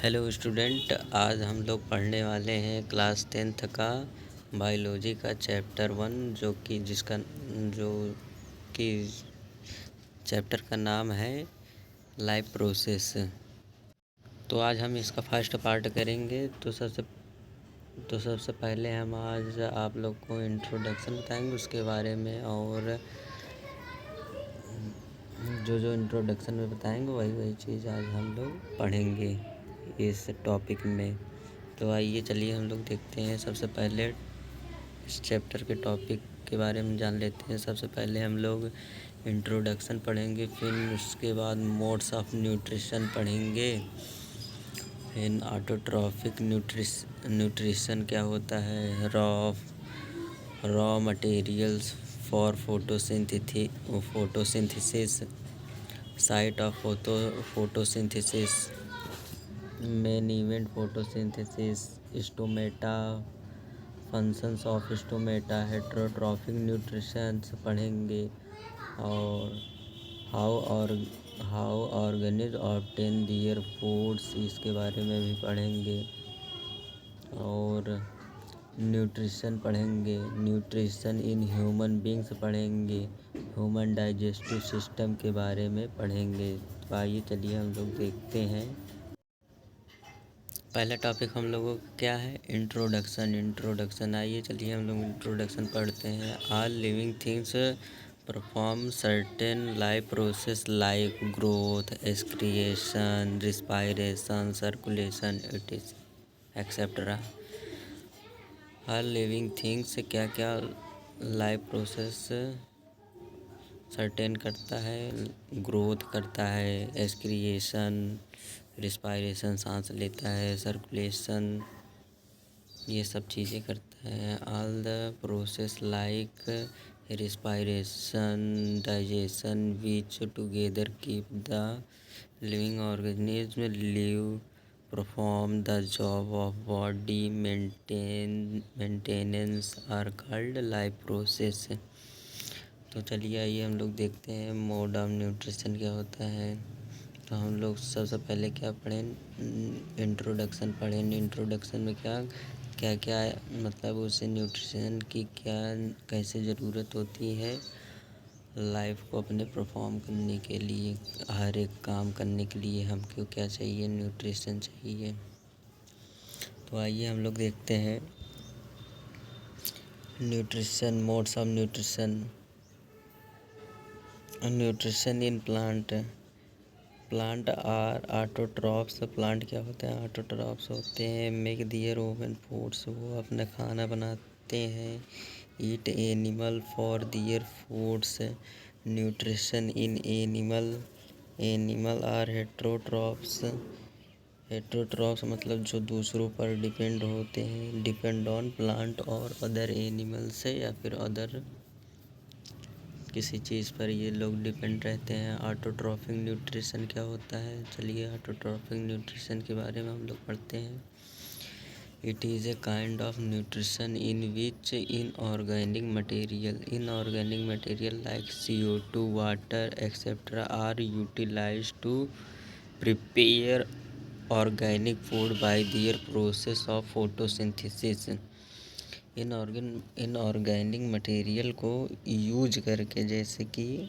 Hello student, आज हम लोग पढ़ने वाले हैं क्लास 10th का बायोलॉजी का चैप्टर 1 जो कि चैप्टर का नाम है लाइफ प्रोसेस। तो आज हम इसका फर्स्ट पार्ट करेंगे। तो सबसे पहले हम आज आप लोग को इंट्रोडक्शन बताएंगे उसके बारे में, और जो इंट्रोडक्शन में बताएंगे वही चीज़ आज हम लोग पढ़ेंगे इस टॉपिक में। तो आइए चलिए हम लोग देखते हैं। सबसे पहले इस चैप्टर के टॉपिक के बारे में जान लेते हैं। सबसे पहले हम लोग इंट्रोडक्शन पढ़ेंगे, फिर उसके बाद मोड्स ऑफ न्यूट्रिशन पढ़ेंगे, फिर ऑटोट्रॉफिक न्यूट्रिशन क्या होता है, raw materials for photosynthesis, site of photosynthesis, main event photosynthesis, stomata, functions of stomata, heterotrophic nutrition पढ़ेंगे, और how organisms obtain their foods, इसके बारे में भी पढ़ेंगे, और न्यूट्रिशन पढ़ेंगे, न्यूट्रिशन इन ह्यूमन बींग्स पढ़ेंगे, ह्यूमन डाइजेस्टिव सिस्टम के बारे में पढ़ेंगे। तो आइए चलिए हम लोग देखते हैं। पहला टॉपिक हम लोगों का क्या है, इंट्रोडक्शन। आइए चलिए हम लोग इंट्रोडक्शन पढ़ते हैं। All living things perform certain life process like growth, excretion, respiration, circulation, it is etcetera. Her living things क्या क्या लाइफ प्रोसेस सर्टेन करता है, ग्रोथ करता है, एक्सक्रिएशन, रिस्पायरेशन सांस लेता है, सर्कुलेशन ये सब चीज़ें करता है। All the process like respiration, digestion which together keep the living organism live perform the job of body maintenance are called life process. तो चलिए आइए हम लोग देखते हैं मोड ऑफ न्यूट्रिशन क्या होता है। तो हम लोग सबसे पहले क्या पढ़ें, इंट्रोडक्शन पढ़ें। इंट्रोडक्शन में क्या क्या क्या मतलब उसे न्यूट्रिशन की क्या कैसे ज़रूरत होती है लाइफ को अपने परफॉर्म करने के लिए, हर एक काम करने के लिए हमको क्या चाहिए, न्यूट्रिशन चाहिए। तो आइए हम लोग देखते हैं nutrition, modes of nutrition in plant are autotrophs. Plant क्या होते हैं, ऑटोट्रॉफ्स होते हैं। मेक दियर ओवन फूड्स, वो अपना खाना बनाते हैं। Eat animal for their foods. Nutrition in animal are heterotrophs मतलब जो दूसरों पर डिपेंड होते हैं, डिपेंड ऑन प्लांट और अदर एनिमल से या फिर अदर किसी चीज़ पर ये लोग डिपेंड रहते हैं। ऑटोट्रॉफिक न्यूट्रिशन क्या होता है, चलिए ऑटोट्रॉफिक न्यूट्रिशन के बारे में हम लोग पढ़ते हैं। It is a kind of nutrition in which inorganic material like CO2, water etcetera are utilized to prepare organic food by their process of photosynthesis. Inorganic material को यूज करके, जैसे कि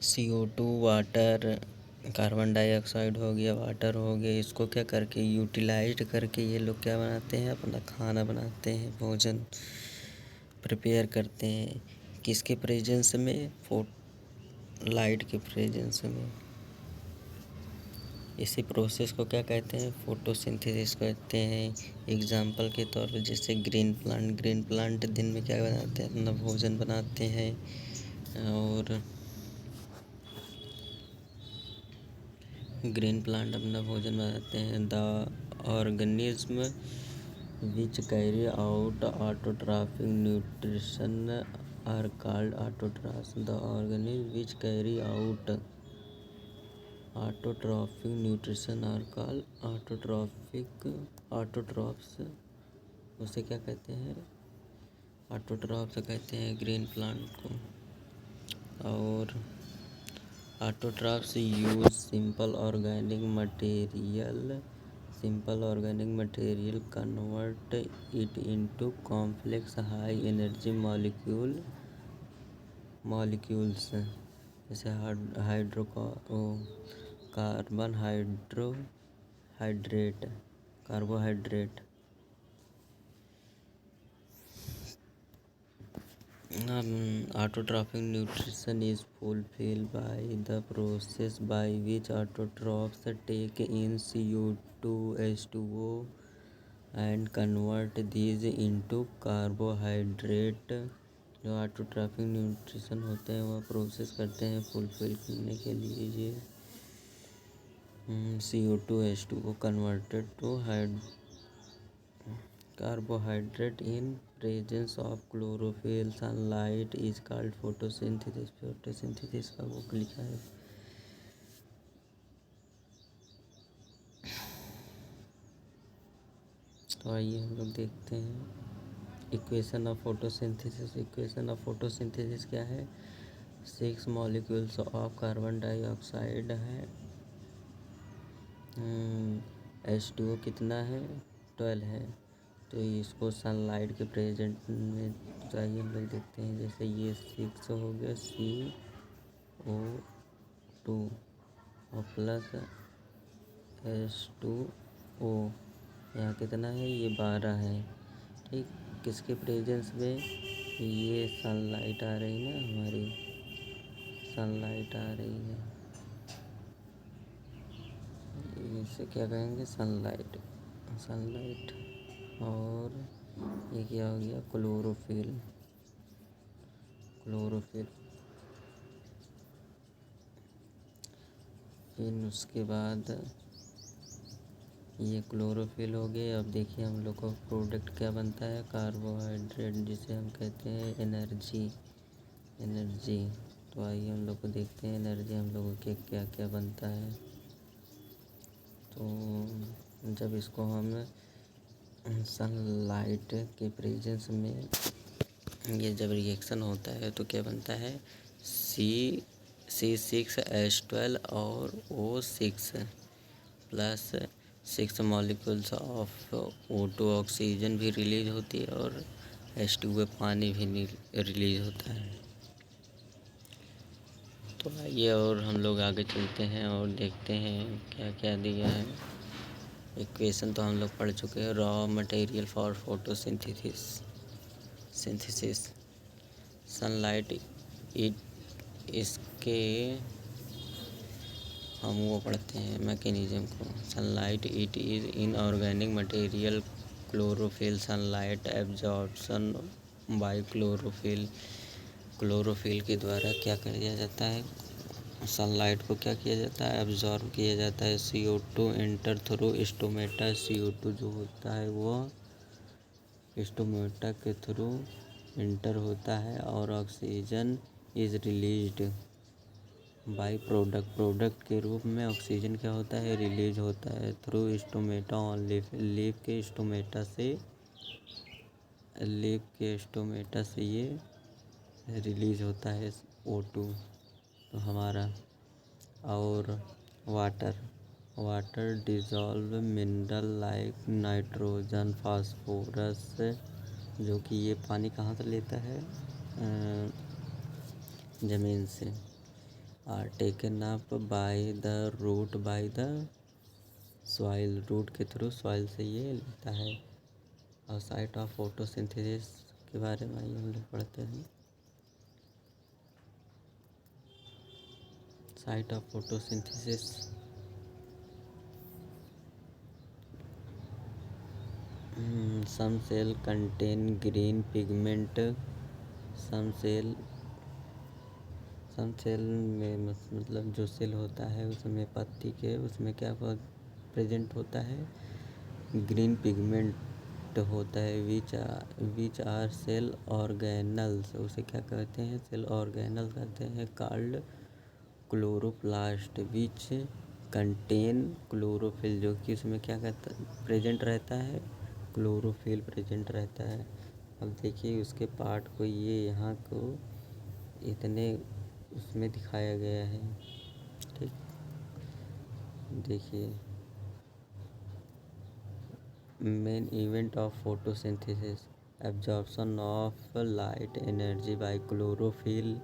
CO2, वाटर, कार्बन डाइऑक्साइड हो गया, water हो गया, इसको क्या करके यूटिलाइज करके ये लोग क्या बनाते हैं, अपना खाना बनाते हैं, भोजन प्रिपेयर करते हैं। किसके प्रेजेंस में, लाइट के प्रेजेंस में। इसी प्रोसेस को क्या कहते हैं, फोटोसिंथेसिस कहते हैं। एग्जाम्पल के तौर पर जैसे ग्रीन प्लांट दिन में क्या बनाते हैं, अपना भोजन बनाते हैं। और ग्रीन प्लांट अपना भोजन बनाते हैं। The organism which carry out autotrophic nutrition are called autotrophs. The organism which carry out autotrophic nutrition are called autotrophs. उसे क्या कहते हैं, ऑटोट्रॉफ्स कहते हैं ग्रीन प्लांट को। और Autotrophs use simple organic material convert it into complex high energy molecules जैसे carbohydrate. Autotrophic nutrition is fulfilled by the process by which autotrophs take in CO2, H2O and convert these into carbohydrate। जो autotrophic nutrition होते हैं वह process करते हैं fulfil करने के लिए ये CO2, H2O converted to carbohydrate in presence of chlorophyll। Sunlight is called photosynthesis का वो लिखा है। तो आइए हम लोग देखते हैं इक्वेशन ऑफ फोटोसिंथेसिस क्या है। 6 मॉलिक्यूल्स ऑफ कार्बन डाइऑक्साइड है। H2O कितना है 12 है। तो इसको सनलाइट के प्रेजेंट में चाहिए हम लोग देखते हैं। जैसे ये 6 हो गया CO2 और प्लस H2O यहाँ कितना है ये 12 है। ठीक, किसके प्रेजेंस में ये सनलाइट आ रही ना, हमारी सनलाइट आ रही है, इसे क्या कहेंगे सनलाइट। और ये क्या हो गया क्लोरोफिल। फिर उसके बाद ये क्लोरोफिल हो गए। अब देखिए हम लोग को प्रोडक्ट क्या बनता है, कार्बोहाइड्रेट, जिसे हम कहते हैं एनर्जी। तो आइए हम लोग को देखते हैं एनर्जी हम लोगों के क्या क्या बनता है। तो जब इसको हम सनलाइट के प्रेजेंस में ये जब रिएक्शन होता है तो क्या बनता है C6H12 और O6 plus 6 molecules of O2 oxygen भी रिलीज होती है और H2O पानी भी रिलीज होता है। तो आइए और हम लोग आगे चलते हैं और देखते हैं क्या क्या दिया है। इक्वेशन तो हम लोग पढ़ चुके हैं। Raw material for photosynthesis sunlight इसके हम वो पढ़ते हैं मैकेनिज्म को। Sunlight it is inorganic material chlorophyll. Sunlight absorption bye chlorophyll के द्वारा क्या किया जाता है, सनलाइट को क्या किया जाता है, एब्जॉर्ब किया जाता है। CO2 enter through stomata. CO2 जो होता है वो स्टोमेटा के थ्रू एंटर होता है और oxygen is released by product के रूप में ऑक्सीजन क्या होता है रिलीज होता है थ्रू स्टोमेटा ऑन लीफ के स्टोमेटा से ये रिलीज होता है O2 तो हमारा। और water dissolve mineral like nitrogen phosphorus, जो कि ये पानी कहाँ से लेता है ज़मीन से। Are taken up by the soil, root के थ्रू सॉइल से ये लेता है। और साइट ऑफ फोटोसिंथेसिस के बारे में हम लोग पढ़ते हैं। Site of photosynthesis some cell contain green pigment. Some cell में मतलब जो सेल होता है उसमें पत्ती के उसमें क्या प्रेजेंट होता है ग्रीन पिगमेंट होता है। विच आर सेल ऑर्गेनल्स, उसे क्या कहते हैं सेल ऑर्गेनल कहते हैं। Called chloroplast which contain chlorophyll, जो कि उसमें क्या कहता प्रेजेंट रहता है क्लोरोफिल प्रेजेंट रहता है। अब देखिए उसके पार्ट को ये यहाँ को इतने उसमें दिखाया गया है। देखिए, main event of photosynthesis, absorption of light energy by chlorophyll.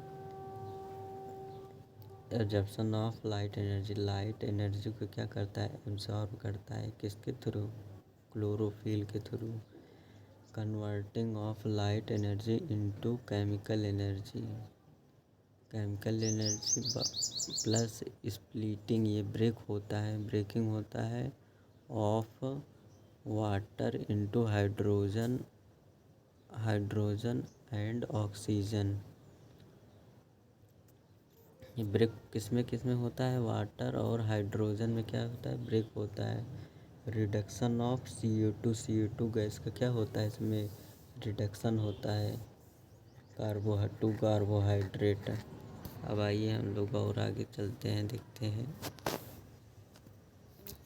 Absorption of light energy को क्या करता है, एब्जॉर्ब करता है, किसके थ्रू, क्लोरोफिल के through. Converting of light energy into chemical energy plus splitting, ये ब्रेकिंग होता है of water into hydrogen and oxygen. ये ब्रेक किस में होता है, वाटर और हाइड्रोजन में क्या होता है, ब्रेक होता है। रिडक्शन ऑफ CO2 गैस का क्या होता है, इसमें रिडक्शन होता है कार्बोहाइड्रेट। अब आइए हम लोग और आगे चलते हैं, देखते हैं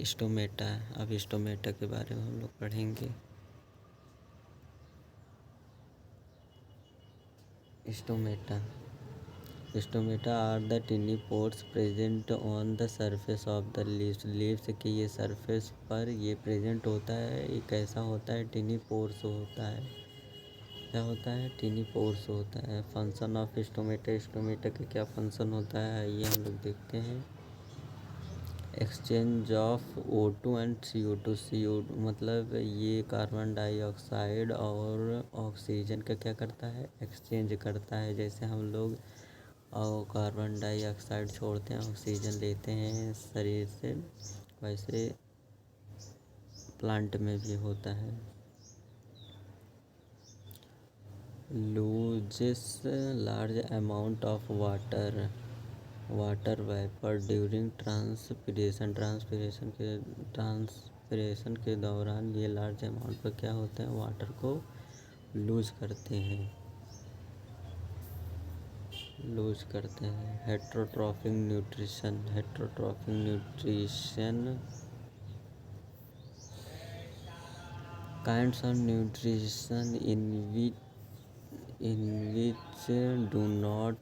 स्टोमेटा। अब स्टोमेटा के बारे में हम लोग पढ़ेंगे। Stomata are the tiny pores present on the surface of the leaves के ये सरफेस पर ये प्रेजेंट होता है। ये कैसा होता है, टिनी पोर्स होता है। क्या होता है, टिनी पोर्स होता है। फंक्शन ऑफ स्टोमेटा का क्या फंक्शन होता है, आइए हम लोग देखते हैं। Exchange of O2 and CO2 मतलब ये कार्बन डाइऑक्साइड और ऑक्सीजन का क्या करता है, एक्सचेंज करता है। जैसे हम लोग और कार्बन डाइऑक्साइड छोड़ते हैं, ऑक्सीजन लेते हैं शरीर से, वैसे प्लांट में भी होता है। Loses large amount of water vapour during transpiration के दौरान ये लार्ज अमाउंट पर क्या होते हैं, वाटर को लूज करते हैं। Heterotrophic nutrition kinds of nutrition in which do not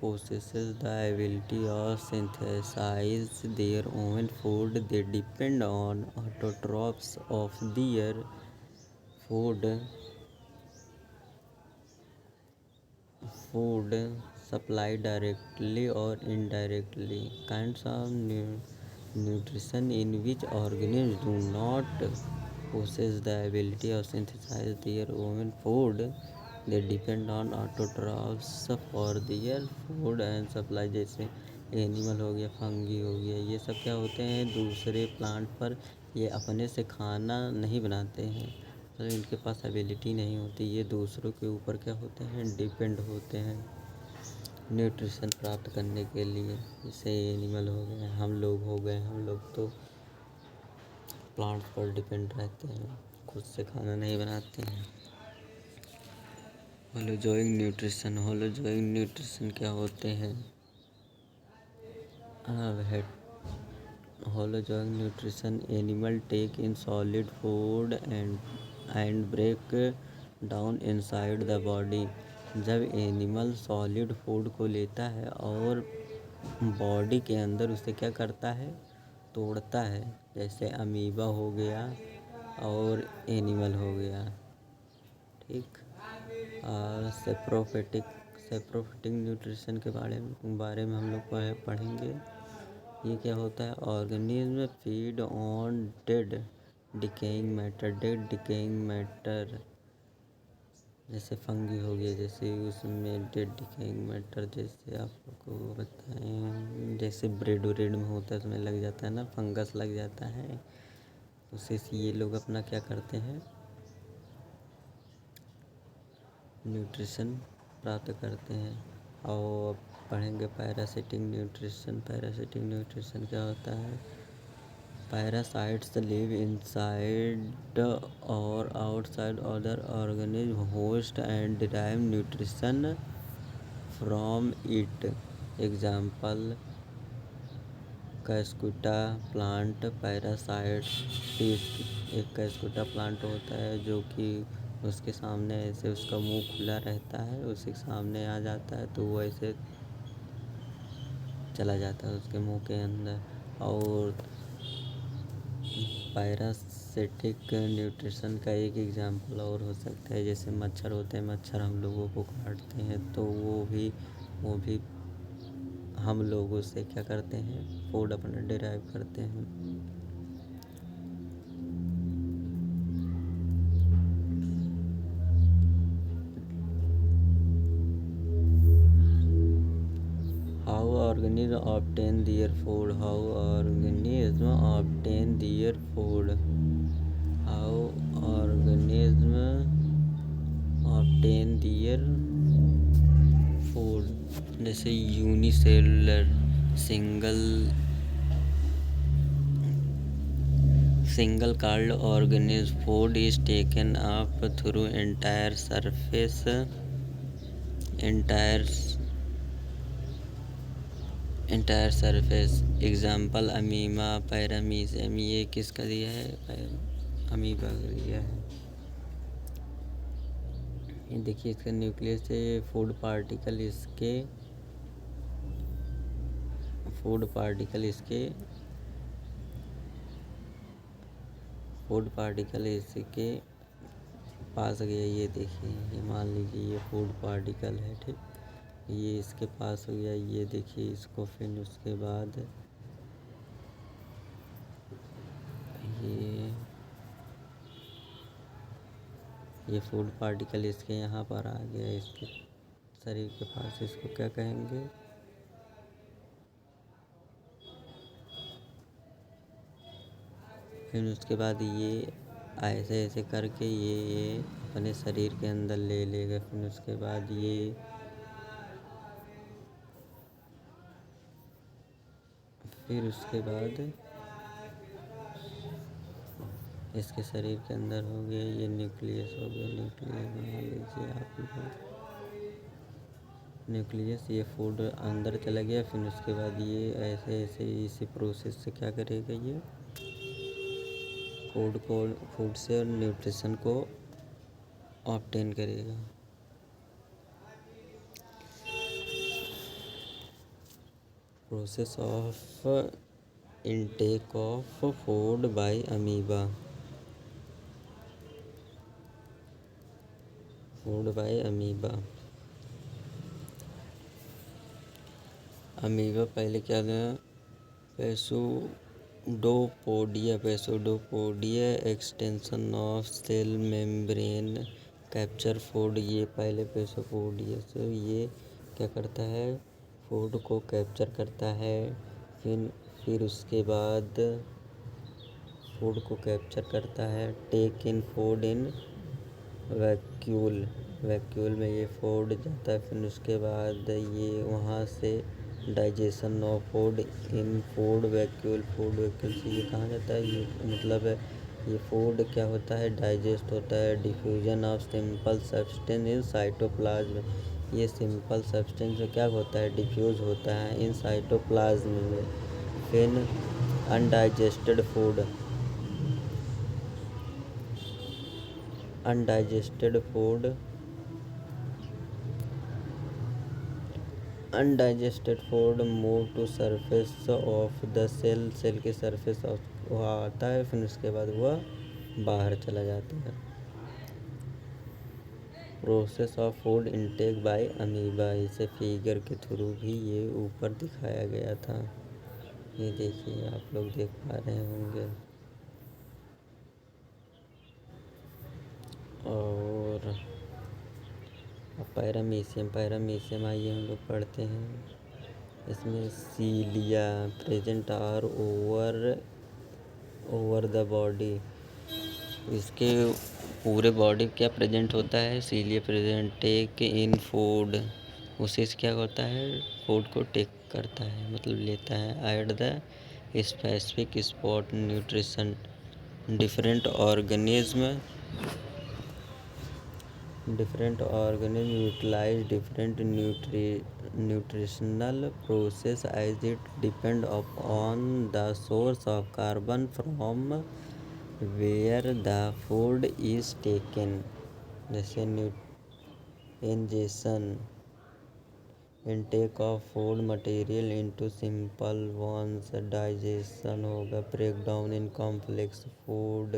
possess the ability of synthesize their own food. They depend on autotrophs of their food supply directly or indirectly. Kinds of nutrition in which organisms do not possess the ability of synthesize their own food. They depend on autotrophs for their food and supply। जैसे animal हो गया, fungi हो गया, ये सब क्या होते हैं, दूसरे प्लांट पर ये अपने से खाना नहीं बनाते हैं, तो इनके पास एबिलिटी नहीं होती, ये दूसरों के ऊपर क्या होते हैं, डिपेंड होते हैं न्यूट्रिशन प्राप्त करने के लिए। जैसे एनिमल हो गए, हम लोग तो प्लांट्स पर डिपेंड रहते हैं, खुद से खाना नहीं बनाते हैं। होलोजोइक न्यूट्रिशन क्या होते हैं, holozoic nutrition animal take in solid food and break down inside the body. जब एनिमल सॉलिड फूड को लेता है और बॉडी के अंदर उसे क्या करता है, तोड़ता है। जैसे अमीबा हो गया और एनिमल हो गया, ठीक। और सेप्रोफिटिक न्यूट्रिशन के बारे में हम लोग पढ़ेंगे। ये क्या होता है, organism feed on dead decaying matter. जैसे फंगी हो गया, जैसे उसमें डेड डिकेइंग मैटर, जैसे आपको बताएं, जैसे ब्रेड में होता है, उसमें लग जाता है ना, फंगस लग जाता है, उससे ये लोग अपना क्या करते हैं, न्यूट्रिशन प्राप्त करते हैं। और पढ़ेंगे पैरासिटिक न्यूट्रिशन क्या होता है। पैरासाइट्स लिव इनसाइड और outside other organism host and derive nutrition from it. Example Cuscuta plant parasites. एक कैस्कुटा प्लांट होता है जो कि उसके सामने ऐसे उसका मुंह खुला रहता है, उसी के सामने आ जाता है तो वो ऐसे चला जाता है उसके मुंह के अंदर। और पैरासिटिक न्यूट्रिशन का एक एग्जांपल और हो सकता है, जैसे मच्छर होते हैं, मच्छर हम लोगों को काटते हैं तो वो भी हम लोगों से क्या करते हैं, फूड अपना डिराइव करते हैं। How organisms obtain their food? How organisms obtain their food? How organisms obtain their food? जैसे unicellular single celled organism food is taken up through entire surface. Example amoeba, paramecium. ये किसका दिया है? Amoeba का दिया है। ये देखिए इसका न्यूक्लियस है, फूड पार्टिकल इसके पास गया। ये देखिए, ये मान लीजिए ये फूड पार्टिकल है, ठीक। ये इसके पास हो गया, ये देखिए इसको। फिर उसके बाद ये फूड पार्टिकल इसके यहाँ पर आ गया, इसके शरीर के पास। इसको क्या कहेंगे? फिर उसके बाद ये ऐसे ऐसे करके ये अपने शरीर के अंदर ले लेगा। फिर उसके बाद इसके शरीर के अंदर हो गया, ये न्यूक्लियस हो गया। न्यूक्लियस बना लीजिए आप लोग। न्यूक्लियस, ये फूड अंदर चला गया। फिर उसके बाद ये ऐसे ऐसे इसी प्रोसेस से क्या करेगा, ये फूड से न्यूट्रिशन को ऑब्टेन करेगा। Process of intake of food by amoeba. Amoeba पहले क्या था? Pseudopodia extension of cell membrane capture food. ये पहले पैसोपोडिया से ये क्या करता है, फूड को कैप्चर करता है। फिर उसके बाद फूड को कैप्चर करता है, take in food in vacuole में ये फूड जाता है। फिर उसके बाद ये वहाँ से digestion of food in food vacuole से ये कहाँ जाता है, ये मतलब ये फूड क्या होता है, डाइजेस्ट होता है। Diffusion of simple substance in cytoplasm. ये सिंपल सब्सटेंस क्या होता है, डिफ्यूज होता है इन साइटोप्लाज्म में। फिर undigested food move to surface of the cell के सरफेस वह आता है। फिर उसके बाद वह बाहर चला जाता है। Process of food intake by amoeba, इसे फिगर के थ्रू भी ये ऊपर दिखाया गया था। ये देखिए, आप लोग देख पा रहे होंगे। और पैरामीशियम आइए हम लोग पढ़ते हैं। इसमें cilia present are over the body. इसके पूरे बॉडी क्या प्रेजेंट होता है, cilia present. Take in food, उसे क्या होता है, फूड को टेक करता है, मतलब लेता है। At the specific spot nutrition. Different organism utilize different nutritional process as it depend upon the source of carbon from where the food is taken। जैसे ingestion intake of food material into simple ones, digestion होगा, break down in complex food,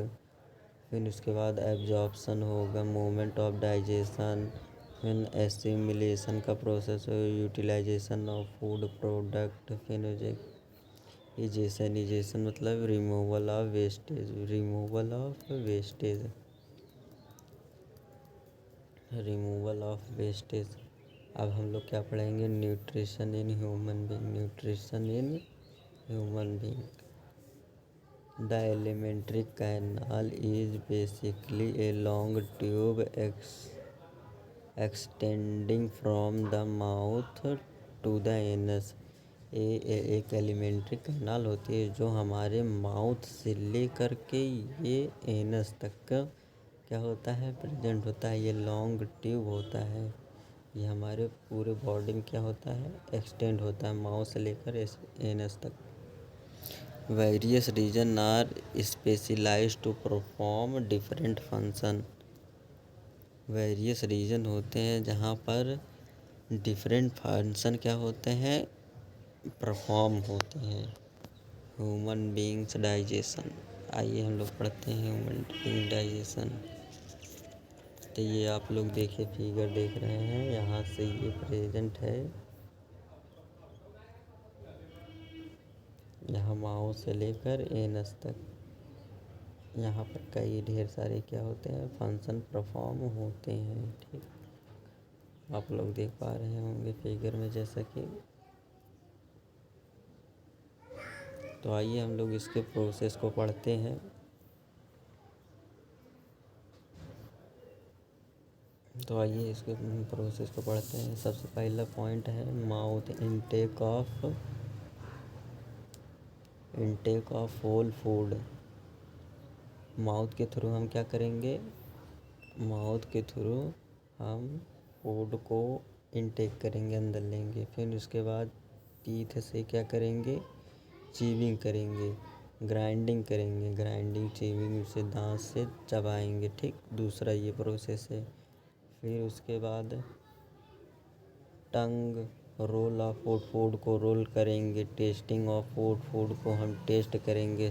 फिर उसके बाद absorption होगा, movement of digestion, फिर assimilation का process हो, utilisation of food product, फिर इजेशन मतलब removal of wastage, removal of wastage. अब हम लोग क्या पढ़ेंगे, nutrition in human being. The alimentary canal is basically a long tube extending from the mouth to the anus. एक alimentary canal होती है जो हमारे माउथ से लेकर के ये एनस तक का क्या होता है, प्रेजेंट होता है। ये लॉन्ग ट्यूब होता है, ये हमारे पूरे बॉडी में क्या होता है, एक्सटेंड होता है माउथ से लेकर एनस तक। Various region are specialized to perform different function. Various region होते हैं जहाँ पर डिफरेंट फंक्शन क्या होते हैं, परफॉर्म होते हैं। ह्यूमन बींग्स डाइजेशन, आइए हम लोग पढ़ते हैं ह्यूमन बींग डाइजेशन। तो ये आप लोग देखिए, फिगर देख रहे हैं, यहाँ से ये प्रेजेंट है, यहाँ माउथ से लेकर एनस तक, यहाँ पर कई ढेर सारे क्या होते हैं, फंक्शन परफॉर्म होते हैं। ठीक, आप लोग देख पा रहे होंगे फिगर में जैसा कि। तो आइए हम लोग इसके प्रोसेस को पढ़ते हैं। तो आइए इसके प्रोसेस को पढ़ते हैं। सबसे पहला पॉइंट है mouth, intake of whole food. Mouth के थ्रू हम क्या करेंगे, माउथ के थ्रू हम फूड को इनटेक करेंगे, अंदर लेंगे। फिर उसके बाद टीथ से क्या करेंगे, चीविंग करेंगे, ग्राइंडिंग चीविंग से दांत से चबाएंगे। ठीक, दूसरा ये प्रोसेस है। फिर उसके बाद टंग रोल ऑफ फूड को रोल करेंगे, टेस्टिंग ऑफ फूड को हम टेस्ट करेंगे,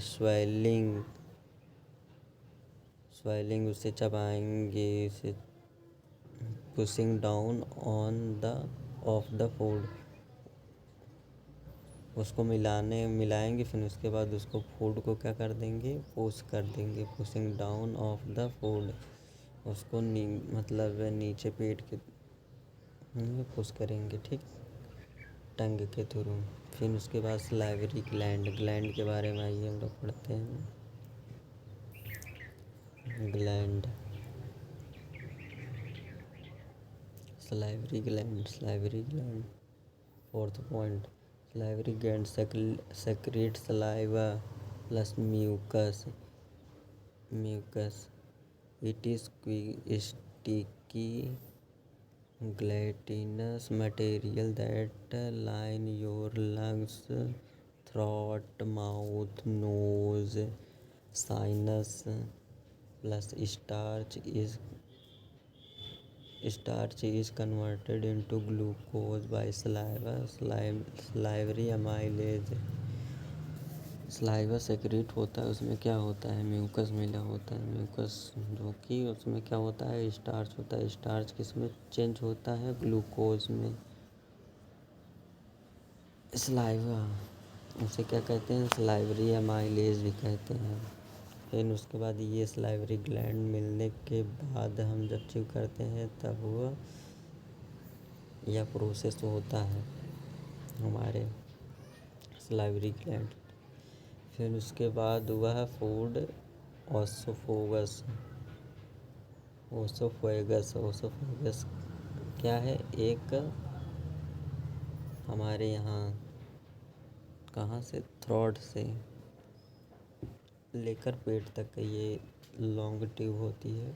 स्वेलिंग उसे चबाएंगे, उसे pushing down of the food, उसको मिलाएंगे। फिर उसके बाद उसको फूड को क्या कर देंगे, पुश कर देंगे, pushing down of the food, उसको मतलब नीचे पेट के पुश करेंगे। ठीक, टंग के थ्रू। फिर उसके बाद सलाइवरी ग्लैंड के बारे में आइए हम लोग पढ़ते हैं। Gland, salivary gland. Fourth point, salivary gland secrete saliva plus mucus. It is sticky gelatinous material that line your lungs, throat, mouth, nose, sinus, plus starch is converted into glucose by salivary amylase। Saliva secrete होता है, उसमें क्या होता है, mucus मिला होता है, mucus जो कि उसमें क्या होता है, स्टार्च होता है। स्टार्च किसमें चेंज होता है, ग्लूकोज में। सलाइवा उसे क्या कहते हैं, सलाइवरी अमाइलेज भी कहते हैं। फिर उसके बाद ये सलाइवरी ग्लैंड मिलने के बाद हम जब च्यू करते हैं तब वह यह प्रोसेस होता है हमारे सलाइवरी ग्लैंड। फिर उसके बाद वह फूड ओसोफेगस क्या है, एक हमारे यहाँ कहाँ से, थ्रोट से लेकर पेट तक ये लॉन्ग ट्यूब होती है।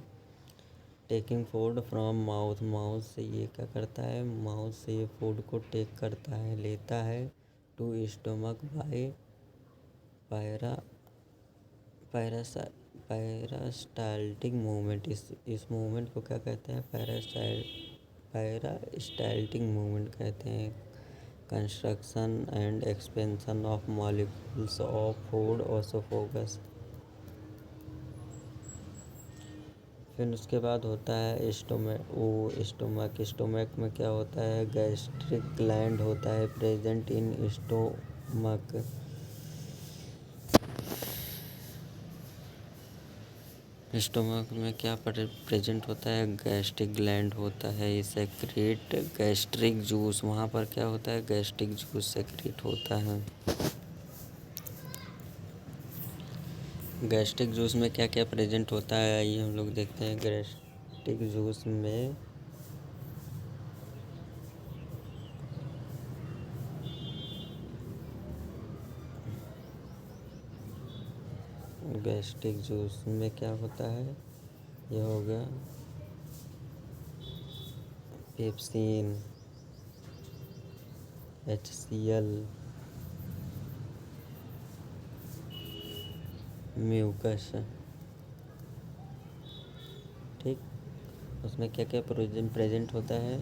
टेकिंग फूड फ्रॉम माउथ से ये क्या करता है, माउथ से ये फूड को टेक करता है, लेता है, to stomach bye peristaltic movement. इस मूवमेंट को क्या कहते हैं, पेरिस्टाल्टिक मूवमेंट कहते हैं construction and expansion of molecules of food oesophagus. फिर उसके बाद होता है स्टोमक। स्टोमक में क्या होता है, गैस्ट्रिक ग्लैंड होता है प्रेजेंट इन स्टोमक। स्टोमक में क्या प्रेजेंट होता है, गैस्ट्रिक ग्लैंड होता है, ये सेक्रेट गैस्ट्रिक जूस। वहाँ पर क्या होता है, गैस्ट्रिक जूस सेक्रेट होता है। गैस्ट्रिक जूस में क्या क्या प्रेजेंट होता है, आइए हम लोग देखते हैं। गैस्ट्रिक जूस में क्या होता है, ये हो गया पेप्सिन, HCl, म्यूकस। ठीक, उसमें क्या क्या प्रेजेंट होता है,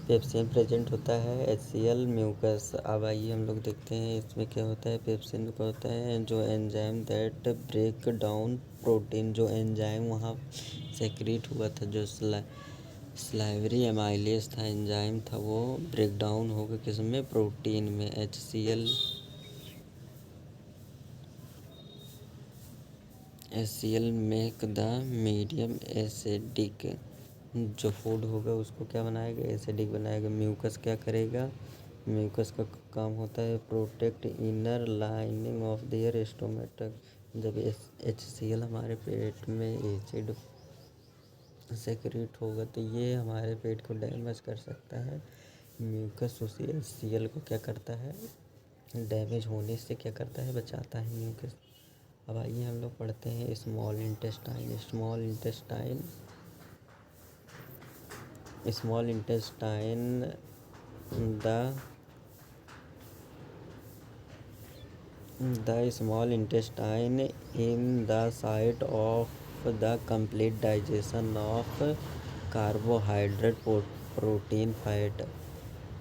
पेप्सिन प्रेजेंट होता है, HCl, म्यूकस। अब आइए हम लोग देखते हैं इसमें क्या होता है। पेप्सिन का होता है जो enzyme that break down protein, जो एंजाइम वहाँ सेक्रेट हुआ था, जो स्लाइवरी एमाइलेज था, एंजाइम था, वो ब्रेक डाउन हो गया किसमें, प्रोटीन में। HCl make the medium acidic, जो फूड होगा उसको क्या बनाएगा, एसिडिक बनाएगा। म्यूकस क्या करेगा, म्यूकस का काम होता है protect inner lining of their stomach. जब HCl हमारे पेट में एसिड सेक्रेट होगा तो ये हमारे पेट को डैमेज कर सकता है। म्यूकस उसी HCl को क्या करता है, डैमेज होने से क्या करता है, बचाता है म्यूकस। अब आइए हम लोग पढ़ते हैं small intestine. Small intestine the small intestine in the site of the complete digestion of carbohydrate, protein, fat.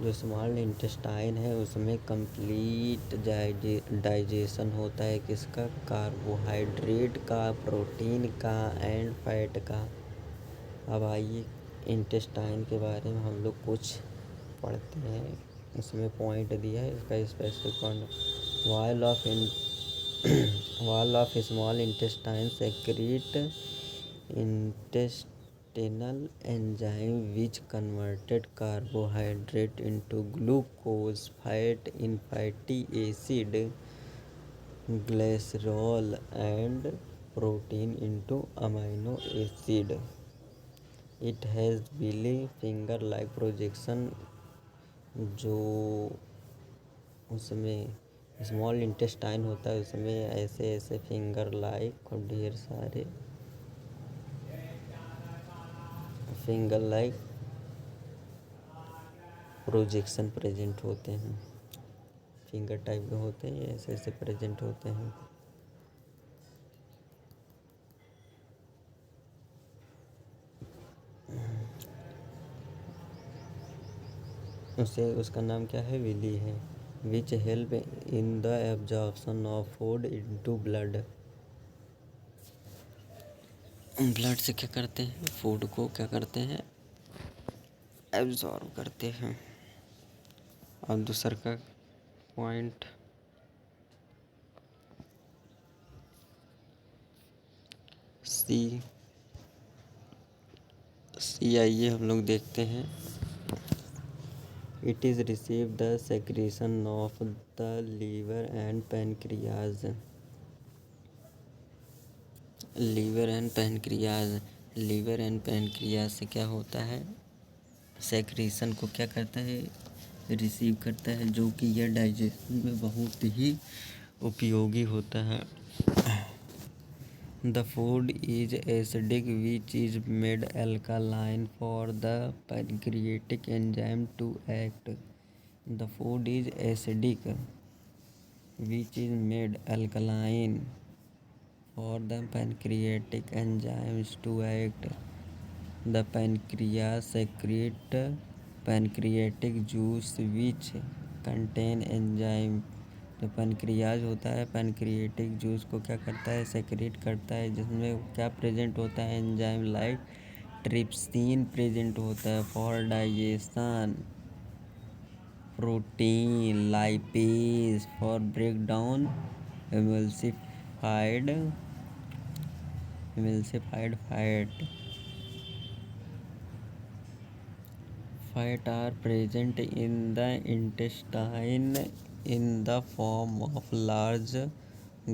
जो स्मॉल इंटेस्टाइन है उसमें कंप्लीट डाइजेशन होता है किसका, कार्बोहाइड्रेट का, प्रोटीन का एंड फैट का। अब आइए इंटेस्टाइन के बारे में हम लोग कुछ पढ़ते हैं। इसमें पॉइंट दिया है इसका specific point. Wall of small intestine secrete intestinal enzyme which converted carbohydrate into glucose, fat in fatty acid, glycerol and protein into amino acid. It has belly finger like projection, जो उसमें small intestine होता है उसमें ऐसे ऐसे finger like और ढेर सारे फिंगर लाइक प्रोजेक्शन प्रेजेंट होते हैं। फिंगर टाइप के होते हैं, ऐसे ऐसे प्रेजेंट होते हैं। उसका नाम क्या है, विली है। Which help in the absorption of food into blood. Blood से क्या करते हैं, फूड को क्या करते हैं, एब्जॉर्ब करते हैं। और दूसरा का पॉइंट सी आइए हम लोग देखते हैं। It is receive the secretion of the liver and pancreas. Liver and pancreas से क्या होता है, सेक्रेशन को क्या करता है, रिसीव करता है, जो कि यह डाइजेशन में बहुत ही उपयोगी होता है। The food is acidic which is made alkaline for the pancreatic enzyme to act. The food is acidic which is made alkaline for the pancreatic enzymes to act. The pancreas secrete pancreatic juice which contain enzyme. जो pancreas होता है pancreatic juice को क्या करता है, secret करता है, जिसमें क्या प्रेजेंट होता है, एंजाइम लाइक ट्रिप्सिन प्रेजेंट होता है for digestion, protein, lipase for break down emulsified fat. Fat are present in the intestine in the form of large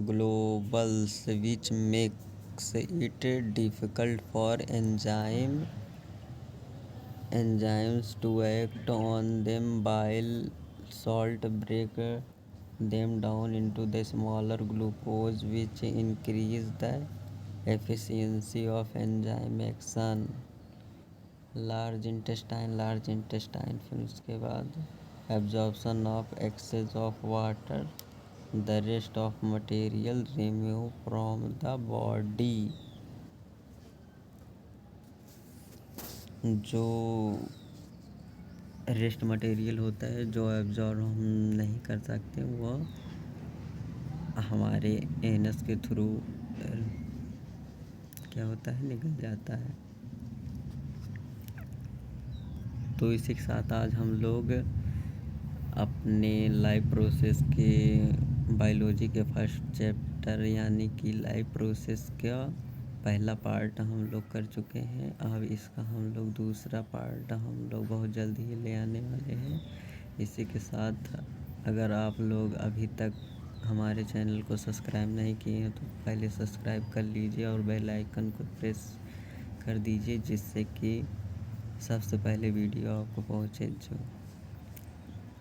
globules, which makes it difficult for enzymes to act on them. Bile salt break them down into the smaller glucose, which increase the efficiency of enzyme action। Large intestine फिर उसके बाद absorption of excess of water, the rest of material remove from the body. जो rest material होता है जो absorb हम नहीं कर सकते वो हमारे एनस के थ्रू क्या होता है, निकल जाता है। तो इसी के साथ आज हम लोग अपने लाइफ प्रोसेस के बायोलॉजी के फर्स्ट चैप्टर यानी कि लाइफ प्रोसेस का पहला पार्ट हम लोग कर चुके हैं। अब इसका हम लोग दूसरा पार्ट हम लोग बहुत जल्दी ही ले आने वाले हैं। इसी के साथ अगर आप लोग अभी तक हमारे चैनल को सब्सक्राइब नहीं किए हैं तो पहले सब्सक्राइब कर लीजिए और बेल आइकन को प्रेस कर दीजिए, जिससे कि सबसे पहले वीडियो आपको पहुँचे जो।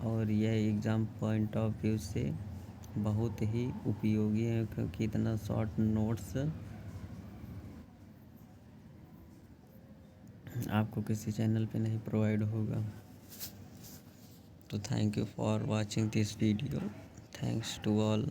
और यह एग्ज़ाम पॉइंट ऑफ व्यू से बहुत ही उपयोगी है, क्योंकि इतना शॉर्ट नोट्स आपको किसी चैनल पे नहीं प्रोवाइड होगा। तो thank you for watching this video. Thanks to all.